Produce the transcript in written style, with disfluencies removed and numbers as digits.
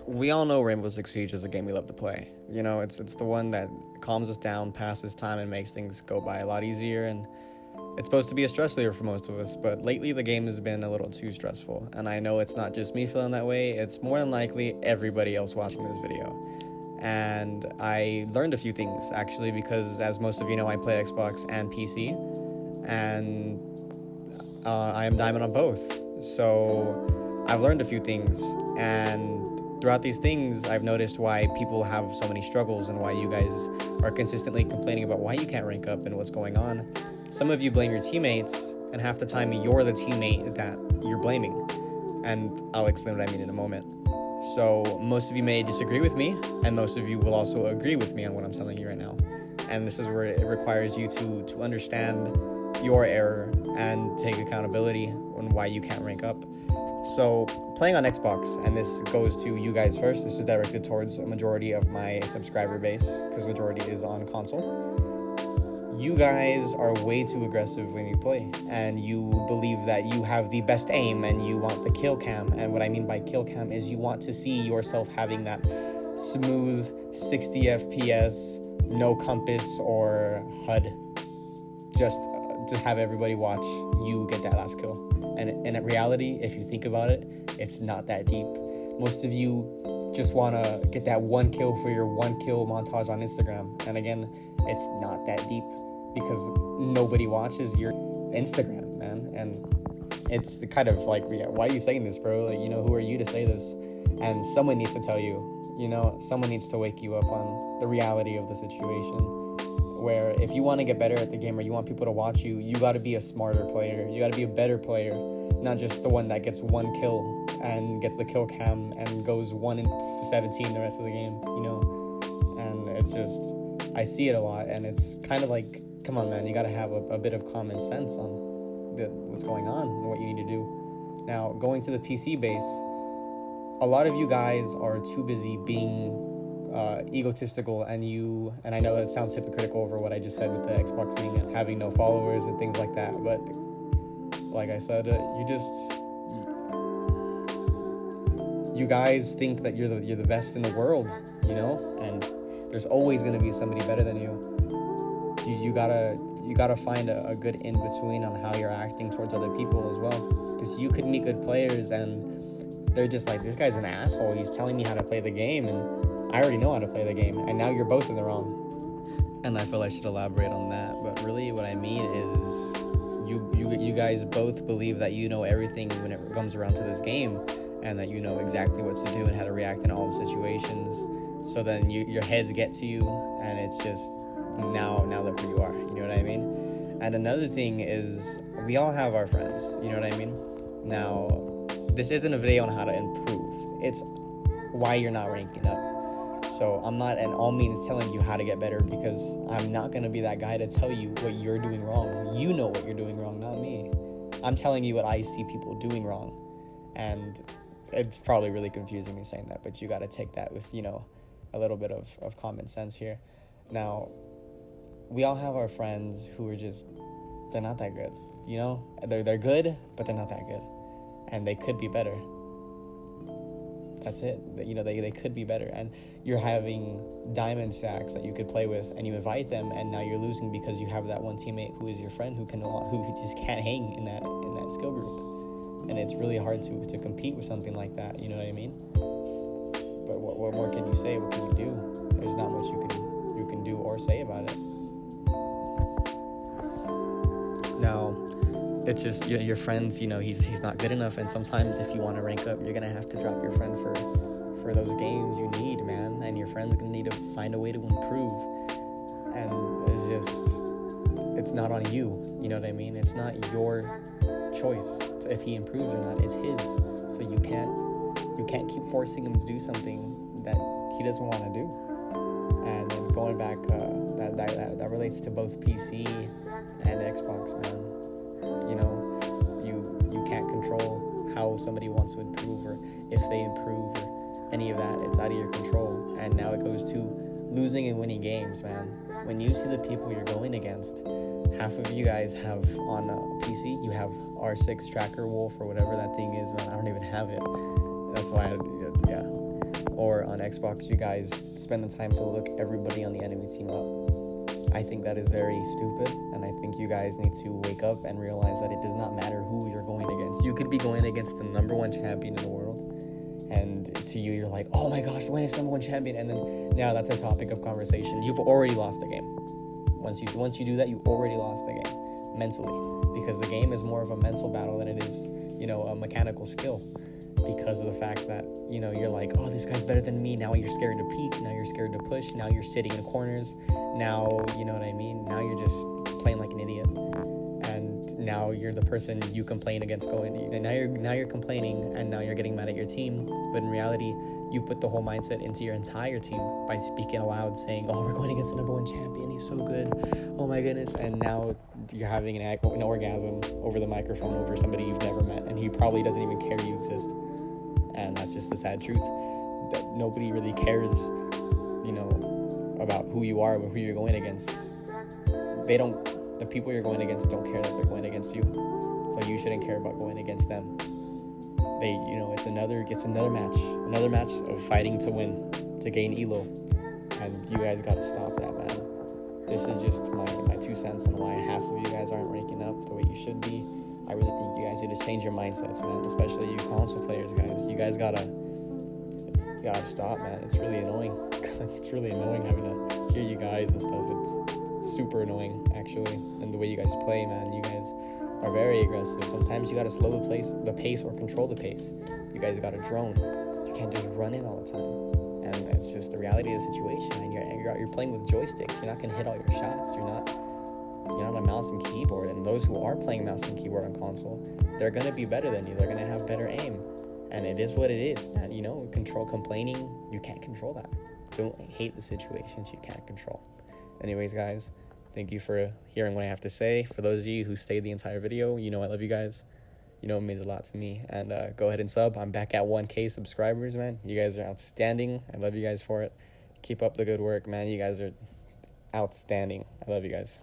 we all know Rainbow Six Siege is a game we love to play. You know, it's the one that calms us down, passes time, and makes things go by a lot easier, and it's supposed to be a stress reliever for most of us, but lately the game has been a little too stressful, and I know it's not just me feeling that way, it's more than likely everybody else watching this video. And I learned a few things, actually, because as most of you know, I play Xbox and PC, and I am Diamond on both. So I've learned a few things, and throughout these things, I've noticed why people have so many struggles and why you guys are consistently complaining about why you can't rank up and what's going on. Some of you blame your teammates, and half the time you're the teammate that you're blaming. And I'll explain what I mean in a moment. So most of you may disagree with me, and most of you will also agree with me on what I'm telling you right now. And this is where it requires you to understand your error and take accountability on why you can't rank up. So playing on Xbox, and this goes to you guys first, this is directed towards a majority of my subscriber base, because majority is on console. You guys are way too aggressive when you play, and you believe that you have the best aim and you want the kill cam. And what I mean by kill cam is you want to see yourself having that smooth 60 FPS, no compass or HUD, just to have everybody watch you get that last kill. And in reality, if you think about it, it's not that deep. Most of you just want to get that one kill for your one kill montage on Instagram. And again, it's not that deep because nobody watches your Instagram, man. And it's the kind of like, yeah, why are you saying this, bro? Like, you know, who are you to say this? And someone needs to tell you, you know, someone needs to wake you up on the reality of the situation, where if you want to get better at the game or you want people to watch you, you got to be a smarter player. You got to be a better player, not just the one that gets one kill and gets the kill cam and goes 1 in 17 the rest of the game, you know? And it's just, I see it a lot, and it's kind of like, come on, man, you got to have a bit of common sense on what's going on and what you need to do. Now, going to the PC base, a lot of you guys are too busy being egotistical, and I know that sounds hypocritical over what I just said with the Xbox thing and having no followers and things like that, but like I said, you guys think that you're the best in the world, you know, and there's always going to be somebody better than you. You gotta find a good in between on how you're acting towards other people as well, because you could meet good players and they're just like, this guy's an asshole, he's telling me how to play the game, and I already know how to play the game, and now you're both in the wrong. And I feel I should elaborate on that, but really what I mean is you guys both believe that you know everything when it comes around to this game, and that you know exactly what to do and how to react in all the situations. So then your heads get to you, and it's just, now look where you are, you know what I mean? And another thing is, we all have our friends, you know what I mean? Now, this isn't a video on how to improve, it's why you're not ranking up. So I'm not in all means telling you how to get better, because I'm not going to be that guy to tell you what you're doing wrong. You know what you're doing wrong, not me. I'm telling you what I see people doing wrong. And it's probably really confusing me saying that, but you got to take that with, you know, a little bit of common sense here. Now, we all have our friends who are just, they're not that good, you know? They're good, but they're not that good. And they could be better. That's it. You know, they could be better. And you're having diamond stacks that you could play with, and you invite them, and now you're losing because you have that one teammate who is your friend who just can't hang in that skill group. And it's really hard to compete with something like that, you know what I mean? But what more can you say? What can you do? There's not much you can do or say about it. Now, it's just your friends, you know, he's not good enough, and sometimes if you want to rank up, you're gonna have to drop your friend for those games you need, man, and your friend's gonna need to find a way to improve. And it's not on you, you know what I mean? It's not your choice if he improves or not, it's his. So you can't keep forcing him to do something that he doesn't want to do. And then going back, that relates to both PC and Xbox, man. You know, you can't control how somebody wants to improve, or if they improve, or any of that. It's out of your control. And now it goes to losing and winning games, man. When you see the people you're going against, half of you guys have on a PC, you have R6 Tracker Wolf or whatever that thing is, man. I don't even have it. That's why, or on Xbox, you guys spend the time to look everybody on the enemy team up. I think that is very stupid, and I think you guys need to wake up and realize that it does not matter who you're going against. You could be going against the #1 champion in the world, and to you, you're like, oh my gosh, when is #1 champion? And then now that's a topic of conversation. You've already lost the game. Once you do that, you already lost the game mentally, because the game is more of a mental battle than it is, a mechanical skill. Because of the fact that, you're like, oh, this guy's better than me. Now you're scared to peek. Now you're scared to push. Now you're sitting in corners. Now, you know what I mean? Now you're just playing like an idiot. And now you're the person you complain against going. Now you're complaining, and now you're getting mad at your team. But in reality, you put the whole mindset into your entire team by speaking aloud, saying, oh, we're going against the #1 champion. He's so good. Oh my goodness. And now you're having an orgasm over the microphone over somebody you've never met, and he probably doesn't even care you exist. And that's just the sad truth, that nobody really cares, about who you are or who you're going against. The people you're going against don't care that they're going against you. So you shouldn't care about going against them. It's another match of fighting to win, to gain elo. And you guys gotta stop that, man. This is just my 2 cents on why half of you guys aren't ranking up the way you should be. I really think you guys need to change your mindsets, man, especially you console players, guys. You guys gotta stop, man. It's really annoying. It's really annoying having to hear you guys and stuff. It's super annoying, actually. And the way you guys play, man, you guys are very aggressive. Sometimes you gotta slow the pace or control the pace. You guys gotta drone. You can't just run in all the time. And it's just the reality of the situation. And you're playing with joysticks. You're not gonna hit all your shots. You're not a mouse and keyboard. And those who are playing mouse and keyboard on console, they're gonna be better than you. They're gonna have better aim. And it is what it is, man. Complaining, you can't control that. Don't hate the situations you can't control. Anyways, guys, thank you for hearing what I have to say. For those of you who stayed the entire video, I love you guys. It means a lot to me. And go ahead and sub. I'm back at 1K subscribers, man. You guys are outstanding. I love you guys for it. Keep up the good work, man. You guys are outstanding. I love you guys.